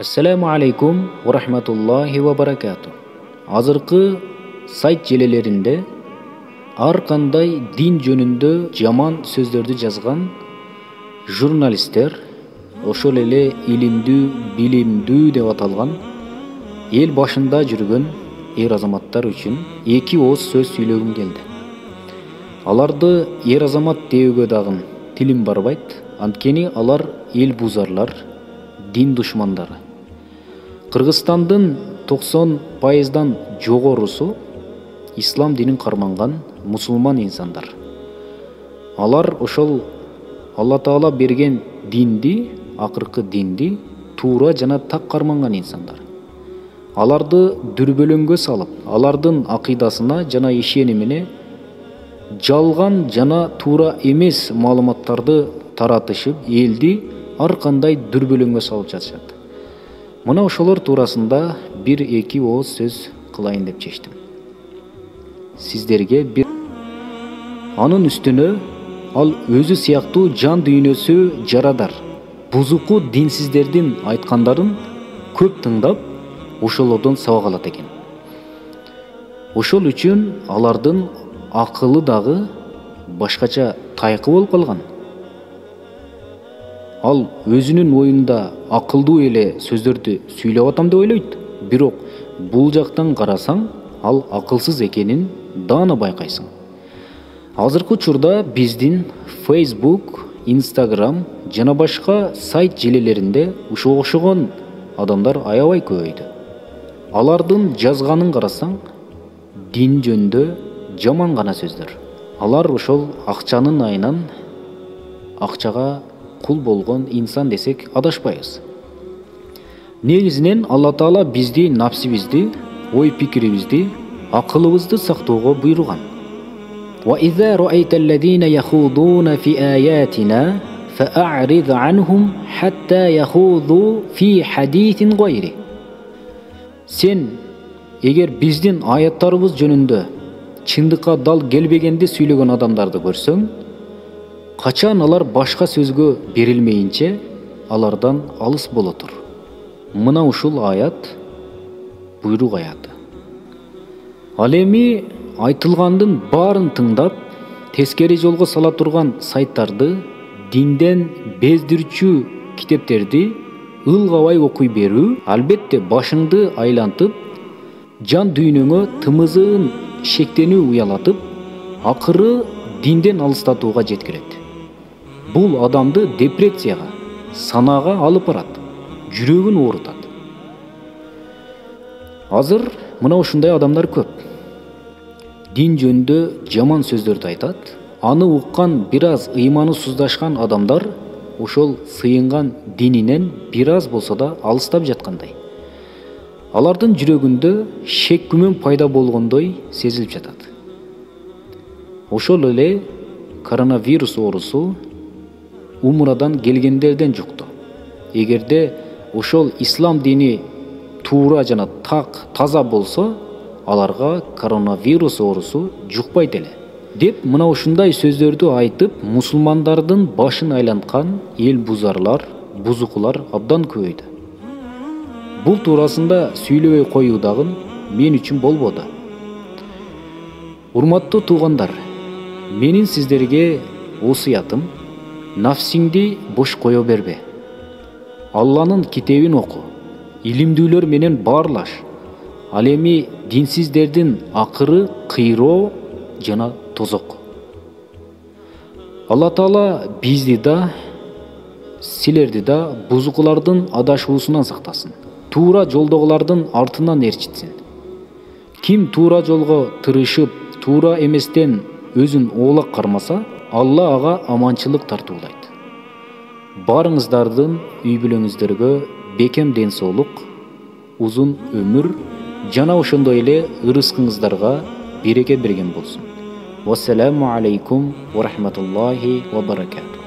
Assalamu alaikum wa rahmatullahi wa barakatuh. Азыркы сайт желелеринде ар кандай дин жөнүндө жаман сөздөрдү жазган журналисттер, ошол эле илимдүү, билимдүү деп аталган эл башында жүргөн эр азаматтар үчүн эки ооз сөз сүйлөгүм келди. Аларды эр азамат деүүгө дагы тилим барбайт, анткени алар эл бузарлар, дин душмандары. Кыргызстандын 90%дан жогорусу ислам динин карманган мусулман инсандар. Алар ошол Алла Таала берген динди, акыркы динди туура жана так карманган инсандар. Аларды дүрбөлөңгө салып, алардын акыйдасына жана ишенимине жалган жана туура эмес маалыматтарды таратышып, элди ар кандай дүрбөлөңгө салып жатышат. Мына ошолор туурасында бир-эки ооз сөз кылайын деп чечтим. Сиздерге бир анын үстүнө ал өзү сыяктуу жан дүйнөсү жарадар, бузуку динсиздердин айткандарын көп тыңдап, ошолордон сабак алат экен. Ошол үчүн алардын акылы дагы башкача тайкы болуп калган. Ал өзүнүн оюнда акылдуу эле сөздөрдү сүйлөп атам деп ойлойт, бирок бул жактан карасаң, ал акылсыз экенин даана байкайсың. Азыркы учурда биздин Facebook, Instagram жана башка сайт желелеринде ушуга окшогон адамдар аябай көбөйдү. Алардын жазганын карасаң, дин жөнүндө жаман гана сөздөр. Алар ошол акчанын айынан акчага кул болгон инсан десек адашпайбыз. Негизинен Алла Таала бизди, напсибизди, ой пикирибизди, акылыбызды сактоого буйруган. Wa idza ra'aita alladhina yakhuduna fi ayatina fa'rid 'anhum hatta yakhudu fi hadithin ghayri. Сен эгер биздин аяттарыбыз жөнүндө чындыкка дал келбегенди сүйлөгөн адамдарды көрсөң, качан алар башка сөзгө берилмейинче алардан алыс боло тур. Мына ушул аят буйрук аяты. Ал эми айтылгандын баарын тыңдап, тескери жолго сала турган сайттарды, динден бездирчү китептерди ылгабай окуй берүү, албетте башыңды айлантып, жан дүйнөңө тымызын шектенүү уялатып, акыры динден алыстатууга жеткирет. Бул адамды депрессияга, санаага алып барат, жүрөгүн оорутат. Азыр мына ушундай адамдар көп. Дин жөнүндө жаман сөздөрдү айтат. Аны уккан бир аз ыйманы суздашкан адамдар ошол сыйынган дининен бир аз болсо да алыстап жаткандай. Алардын жүрөгүндө шек күмөн пайда болгондой сезилип жатат. Ошол эле коронавирус оорусу умрадан келгендерден жукту. Эгерде ошол ислам дини туура жана так, таза болсо, аларга коронавирус оорусу жукпайт эле. Деп мына ушундай сөздөрдү айтып, мусулмандардын башын айланткан эл бузарлар, бузукулар абдан көбөйдү. Бул туурасында сүйлөбөй коюу дагы мен үчүн болбоду. Урматтуу туугандар, менин сиздерге осуятым: нафсиңди бош кое бербе. Алланын китебин оку, илимдүүлөр менен баарлаш. Ал эми динсиздердин акыры кыйроо жана тозок. Алла Таала бизди да, силерди да бузукулардын адашуусунан сактасын. Туура жолдогулардын артынан ээрчитсин. Ким туура жолго тырышып, туура эместен өзүн оолак кармаса, Алла ага аманчылык тартуулайт. Барыңыздардын үй бүлөңүздөргө бекем ден соолук, узун өмүр жана ошондой эле ырыскыңыздарга береке берген болсун. Вассаламу алейкум ва рахматуллахи ва баракатух.